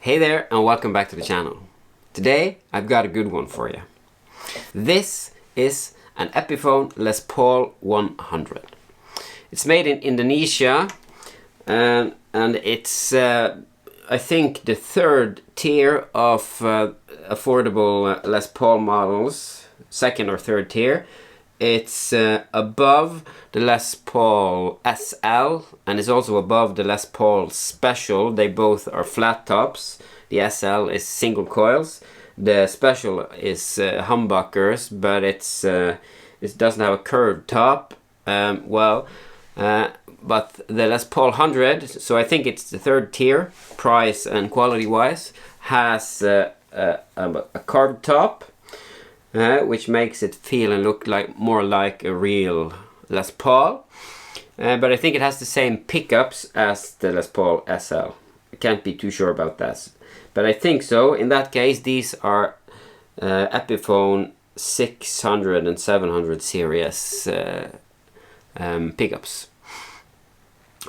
Hey there and welcome back to the channel. Today I've got a good one for you. This is an Epiphone Les Paul 100. It's made in Indonesia and it's I think the third tier of affordable Les Paul models, second or third tier. It's above the Les Paul SL and it's also above the Les Paul Special. They both are flat tops. The SL is single coils. The Special is humbuckers, but it doesn't have a curved top. But the Les Paul 100, so I think it's the third tier, price and quality wise, has a carved top. Which makes it feel and look like more like a real Les Paul. But I think it has the same pickups as the Les Paul SL. I can't be too sure about that. But I think so. In that case, these are Epiphone 600 and 700 series pickups.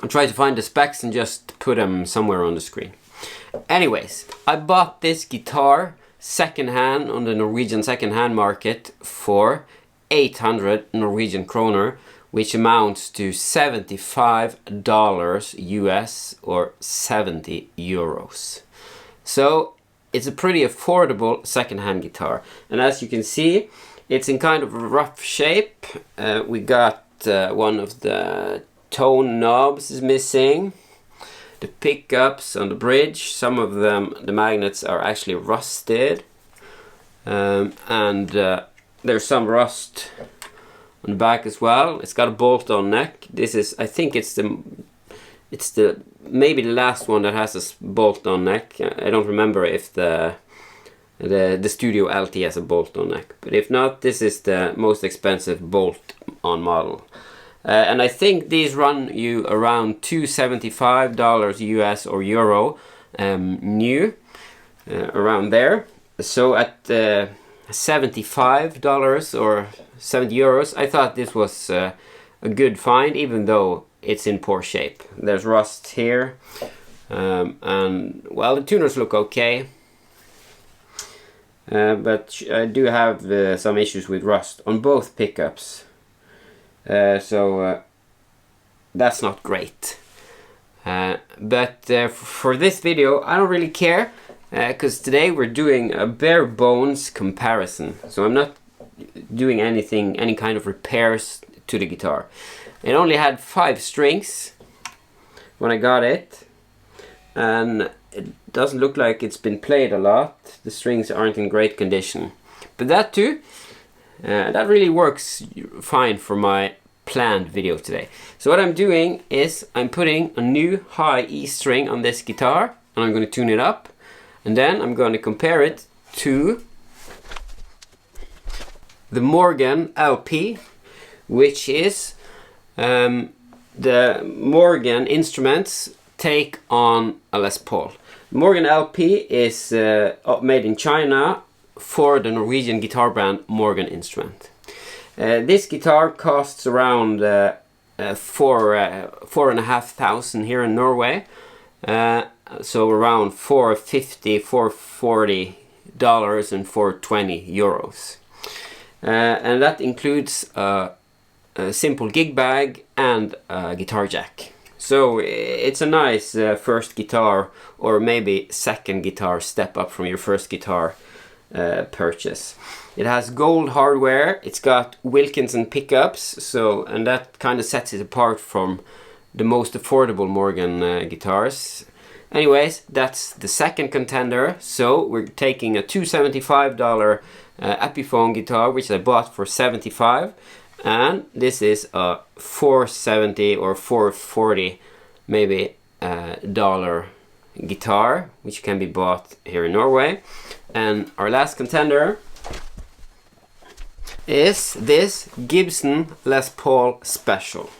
I'll try to find the specs and just put them somewhere on the screen. Anyways, I bought this guitar second-hand on the Norwegian second-hand market for 800 Norwegian kroner, which amounts to $75 US or 70 euros. So it's a pretty affordable second-hand guitar, and as you can see, it's in kind of a rough shape. We got one of the tone knobs is missing. The pickups on the bridge, some of them, the magnets are actually rusted, and there's some rust on the back as well. It's got a bolt-on neck. This is, I think it's the maybe the last one that has a bolt-on neck. I don't remember if the Studio LT has a bolt-on neck, but if not, this is the most expensive bolt-on model. And I think these run you around $275 US or euro new, around there. So at $75 or 70 euros, I thought this was a good find, even though it's in poor shape. There's rust here, and well, the tuners look okay. But I do have some issues with rust on both pickups. So that's not great. But for this video, I don't really care, because today we're doing a bare bones comparison. So I'm not doing any kind of repairs to the guitar. It only had 5 strings when I got it, and it doesn't look like it's been played a lot. The strings aren't in great condition, but that too. That really works fine for my planned video today. So what I'm doing is I'm putting a new high E string on this guitar, and I'm going to tune it up, and then I'm going to compare it to the Morgan LP, which is the Morgan instruments take on a Les Paul. Morgan LP is made in China for the Norwegian guitar brand Morgan Instrument. This guitar costs around $4,500 here in Norway, so around $450, $440 and $420 euros, and that includes a simple gig bag and a guitar jack. So it's a nice first guitar, or maybe second guitar step up from your first guitar purchase. It has gold hardware. It's got Wilkinson pickups, and that kind of sets it apart from the most affordable Morgan guitars. Anyways, that's the second contender. So we're taking a $275 Epiphone guitar, which I bought for $75, and this is a $470 or $440 maybe dollar guitar, which can be bought here in Norway. And our last contender is this Gibson Les Paul Special.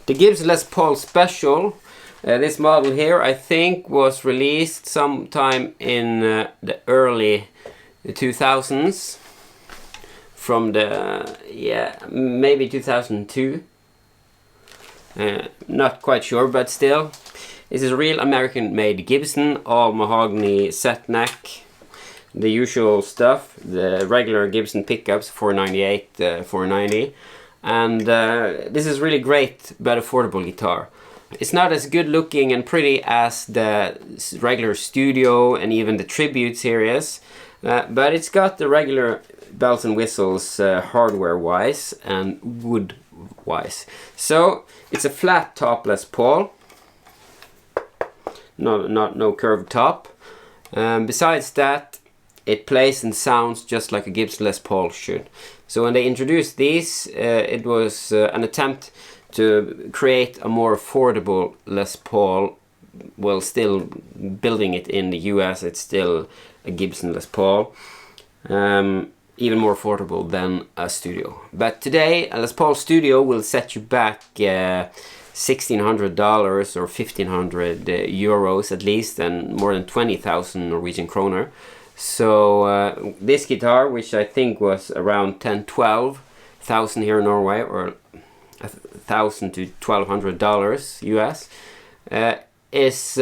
The Gibson Les Paul Special, this model here, I think was released sometime in the early 2000s, from the, maybe 2002. Not quite sure, but still. This is a real American-made Gibson, all mahogany set neck, the usual stuff, the regular Gibson pickups, 498, 490, and this is really great but affordable guitar. It's not as good looking and pretty as the regular studio and even the tribute series, but it's got the regular bells and whistles hardware wise and wood wise. So it's a flat top Les Paul, no curved top. Besides that, it plays and sounds just like a Gibson Les Paul should. So when they introduced these, it was an attempt to create a more affordable Les Paul while still building it in the US. It's still a Gibson Les Paul, even more affordable than a studio. But today a Les Paul studio will set you back $1,600 or 1,500 euros at least, and more than 20,000 Norwegian kroner. So this guitar, which I think was around 10-12,000 here in Norway, or $1,000 to $1,200 US, is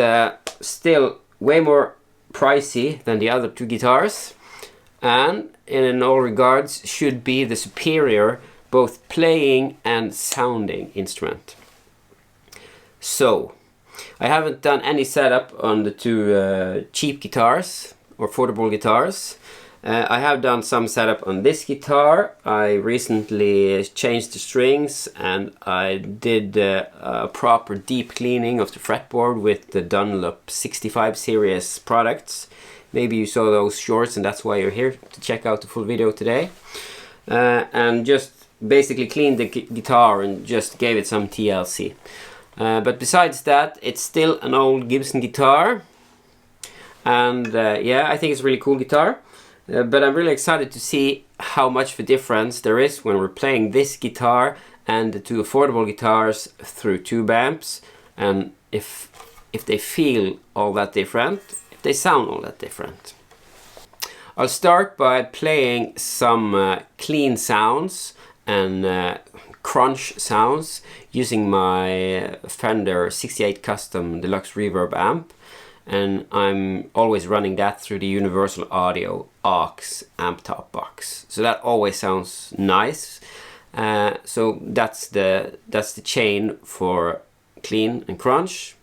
still way more pricey than the other two guitars, and in all regards should be the superior both playing and sounding instrument. So I haven't done any setup on the two cheap guitars or affordable guitars. I have done some setup on this guitar. I recently changed the strings and I did a proper deep cleaning of the fretboard with the Dunlop 65 series products. Maybe you saw those shorts and that's why you're here to check out the full video today. And just basically cleaned the guitar and just gave it some TLC. But besides that, it's still an old Gibson guitar. And yeah, I think it's a really cool guitar. But I'm really excited to see how much of a difference there is when we're playing this guitar and the two affordable guitars through tube amps, and if they feel all that different, if they sound all that different. I'll start by playing some clean sounds and crunch sounds using my Fender 68 Custom Deluxe Reverb amp. And I'm always running that through the Universal Audio aux amp top box, so that always sounds nice. So that's the chain for clean and crunch.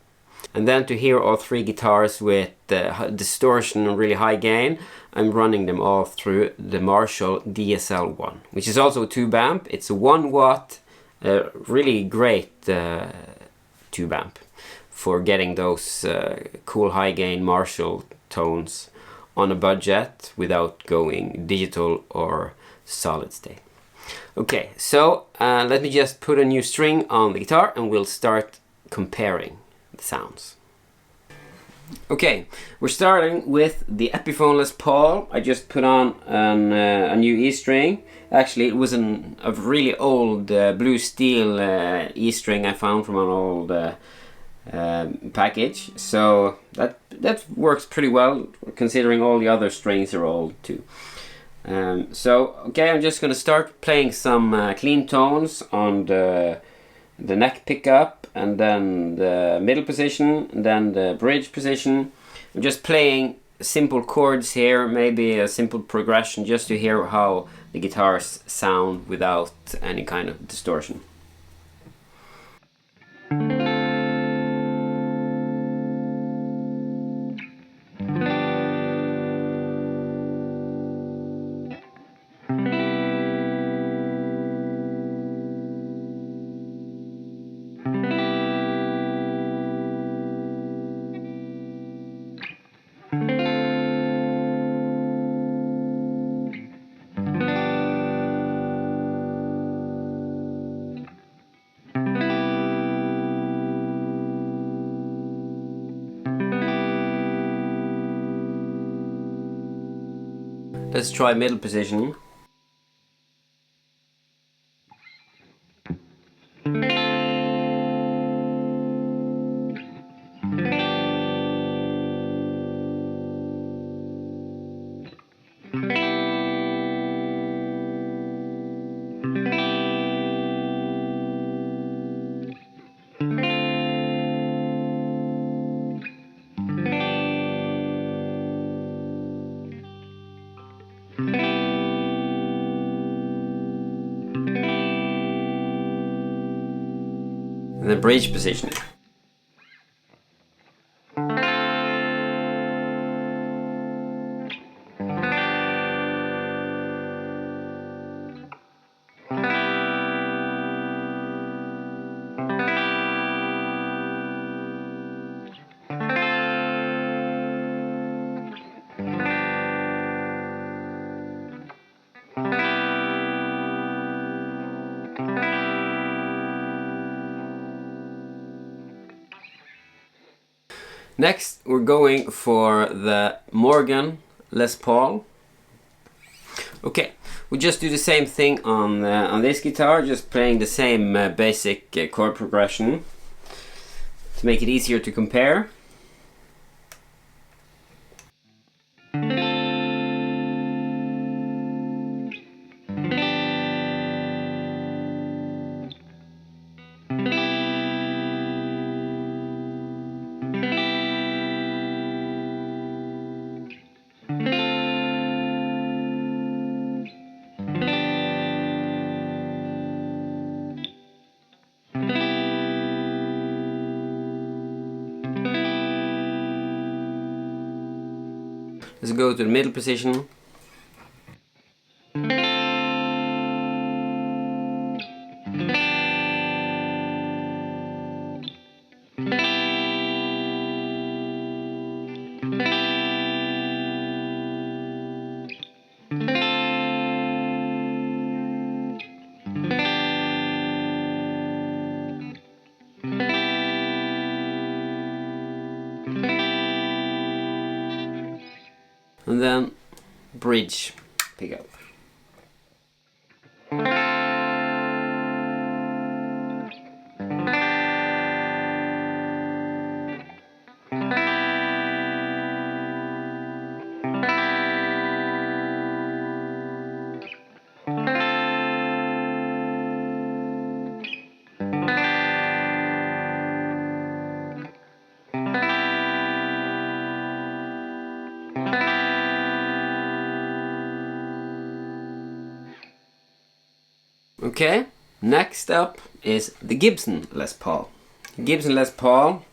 And then to hear all three guitars with distortion and really high gain, I'm running them all through the Marshall DSL-1, which is also a tube amp. It's a 1 watt, really great tube amp for getting those cool high gain Marshall tones on a budget without going digital or solid state. Okay, so let me just put a new string on the guitar and we'll start comparing the sounds. Okay, we're starting with the Epiphone Les Paul. I just put on a new E string. Actually, it was a really old blue steel E string I found from an old package, so that works pretty well considering all the other strings are old too. So okay, I'm just gonna start playing some clean tones on the neck pickup, and then the middle position, and then the bridge position. I'm just playing simple chords here, maybe a simple progression, just to hear how the guitars sound without any kind of distortion. Let's try middle position. and then bridge position. Next, we're going for the Morgan Les Paul. Okay, we just do the same thing on this guitar, just playing the same basic chord progression to make it easier to compare. Let's go to the middle position. And then bridge pickup. Okay, next up is the Gibson Les Paul. Gibson Les Paul,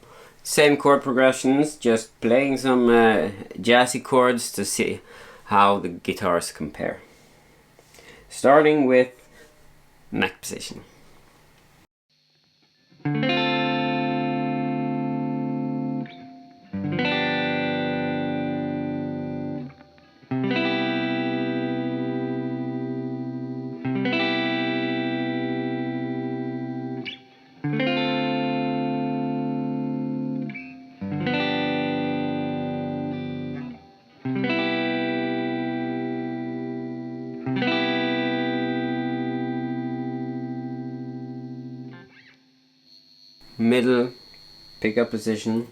same chord progressions, just playing some jazzy chords to see how the guitars compare. Starting with neck position. Middle pickup position.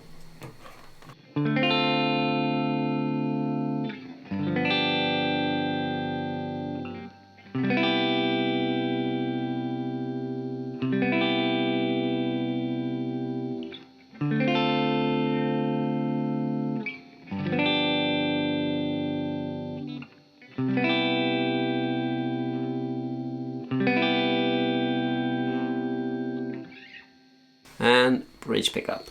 And bridge pickup.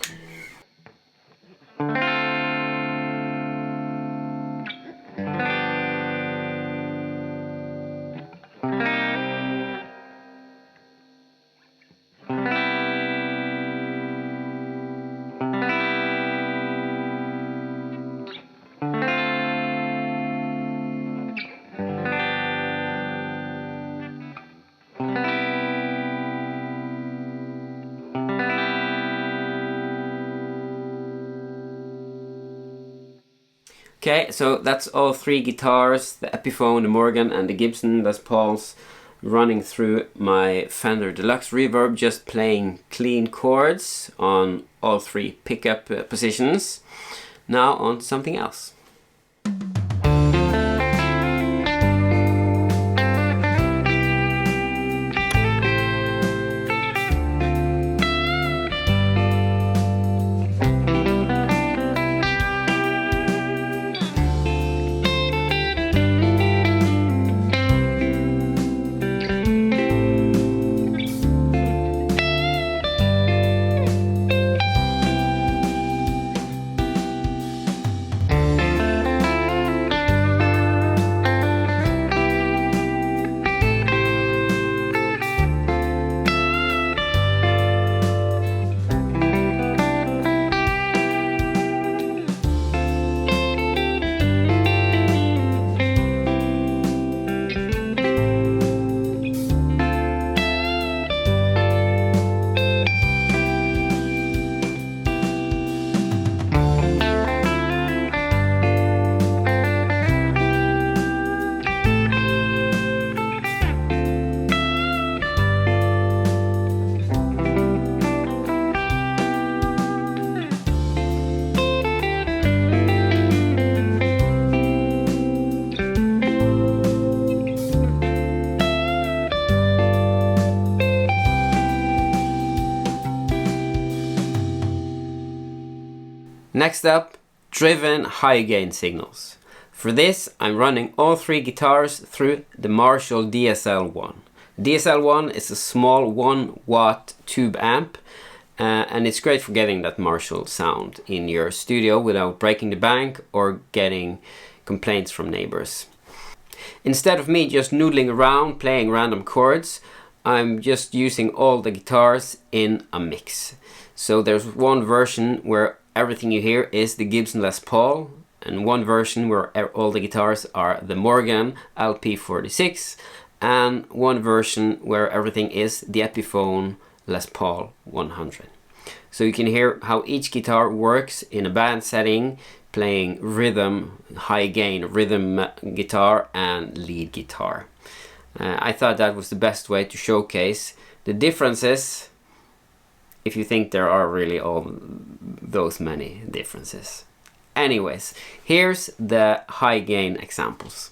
Okay, so that's all three guitars, the Epiphone, the Morgan and the Gibson Les Pauls, running through my Fender Deluxe Reverb, just playing clean chords on all three pickup positions. Now on to something else. Next up, driven high gain signals. For this, I'm running all 3 guitars through the Marshall DSL-1. DSL-1 is a small 1 watt tube amp, and it's great for getting that Marshall sound in your studio without breaking the bank or getting complaints from neighbors. Instead of me just noodling around playing random chords, I'm just using all the guitars in a mix. So there's one version where everything you hear is the Gibson Les Paul, and one version where all the guitars are the Morgan LP46, and one version where everything is the Epiphone Les Paul 100. So you can hear how each guitar works in a band setting, playing rhythm, high gain rhythm guitar and lead guitar. I thought that was the best way to showcase the differences, if you think there are really all those many differences. Anyways, here's the high gain examples.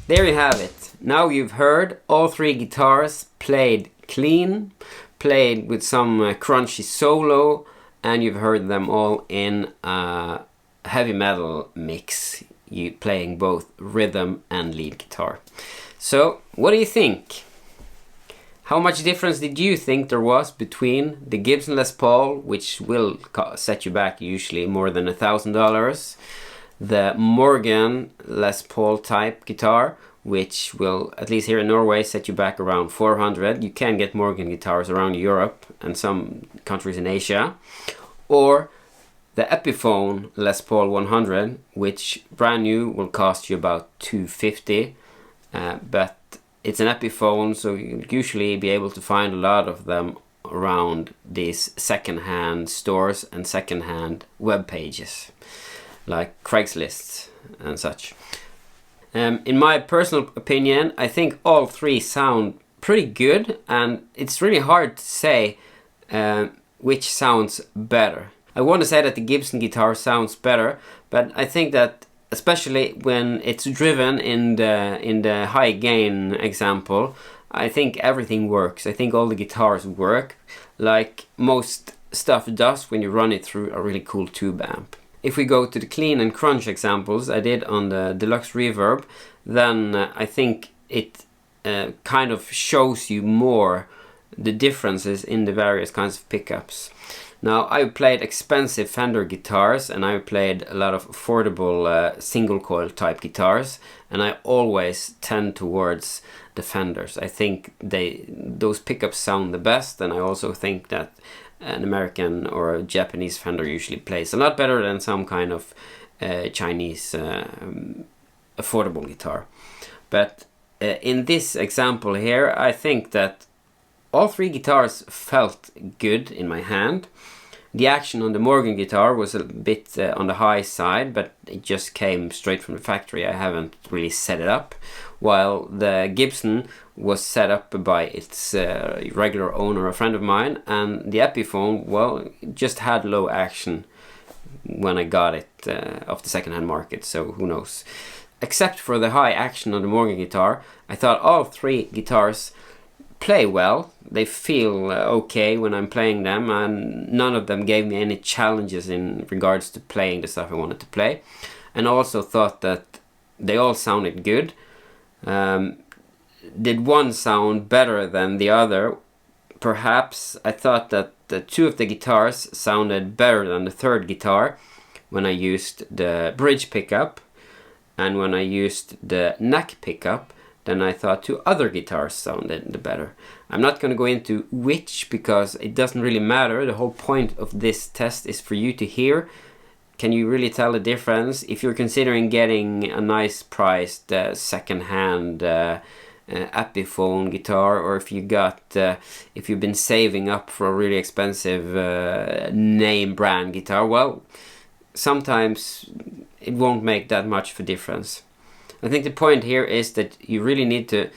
There you have it. Now you've heard all 3 guitars played clean, played with some crunchy solo, and you've heard them all in a heavy metal mix, you playing both rhythm and lead guitar. So, what do you think? How much difference did you think there was between the Gibson Les Paul, which will set you back usually more than $1,000, the Morgan Les Paul type guitar, which will, at least here in Norway, set you back around 400. You can get Morgan guitars around Europe and some countries in Asia. Or the Epiphone Les Paul 100, which brand new will cost you about $250, but it's an Epiphone, so you'll usually be able to find a lot of them around these second-hand stores and second-hand web pages, like Craigslist and such. In my personal opinion, I think all 3 sound pretty good, and it's really hard to say which sounds better. I want to say that the Gibson guitar sounds better, but I think that especially when it's driven in the high gain example, I think everything works. I think all the guitars work like most stuff does when you run it through a really cool tube amp. If we go to the clean and crunch examples I did on the Deluxe Reverb, then I think it kind of shows you more the differences in the various kinds of pickups. Now, I played expensive Fender guitars, and I played a lot of affordable single coil type guitars, and I always tend towards the Fenders. I think those pickups sound the best, and I also think that an American or a Japanese Fender usually plays a lot better than some kind of Chinese affordable guitar. But in this example here, I think that all three guitars felt good in my hand. The action on the Morgan guitar was a bit on the high side, but it just came straight from the factory. I haven't really set it up. While the Gibson was set up by its regular owner, a friend of mine, and the Epiphone, well, just had low action when I got it off the second-hand market, so who knows. Except for the high action on the Morgan guitar, I thought all three guitars play well. They feel okay when I'm playing them, and none of them gave me any challenges in regards to playing the stuff I wanted to play. And I also thought that they all sounded good. Did one sound better than the other? Perhaps. I thought that the two of the guitars sounded better than the third guitar when I used the bridge pickup, and when I used the neck pickup, then I thought two other guitars sounded better. I'm not going to go into which, because it doesn't really matter. The whole point of this test is for you to hear. Can you really tell the difference? If you're considering getting a nice priced second-hand Epiphone guitar, or if if you've been saving up for a really expensive name brand guitar, well, sometimes it won't make that much of a difference. I think the point here is that you really need to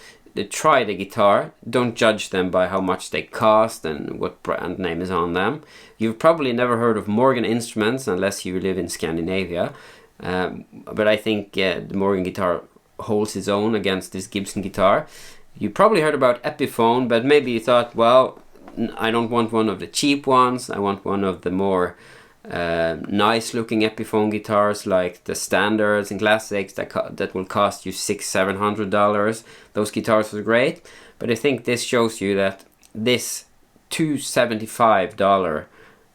try the guitar. Don't judge them by how much they cost and what brand name is on them. You've probably never heard of Morgan instruments unless you live in Scandinavia. But I think the Morgan guitar holds its own against this Gibson guitar. You probably heard about Epiphone, but maybe you thought, well, I don't want one of the cheap ones. I want one of the more nice looking Epiphone guitars, like the standards and classics that will cost you $600-700. Those guitars are great, but I think this shows you that this $275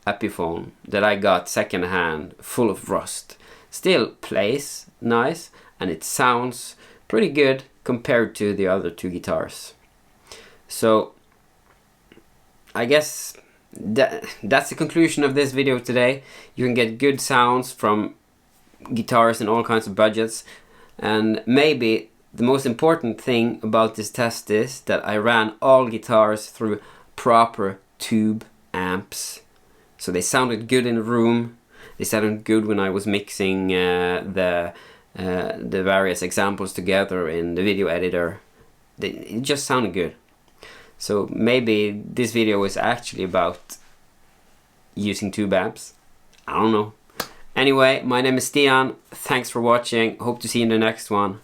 Epiphone that I got second hand, full of rust, still plays nice, and it sounds pretty good compared to the other two guitars. So I guess that's the conclusion of this video today. You can get good sounds from guitars in all kinds of budgets, and maybe the most important thing about this test is that I ran all guitars through proper tube amps, so they sounded good in the room. They sounded good when I was mixing the various examples together in the video editor. It just sounded good. So maybe this video is actually about using tube amps. I don't know. Anyway, my name is Stian. Thanks for watching. Hope to see you in the next one.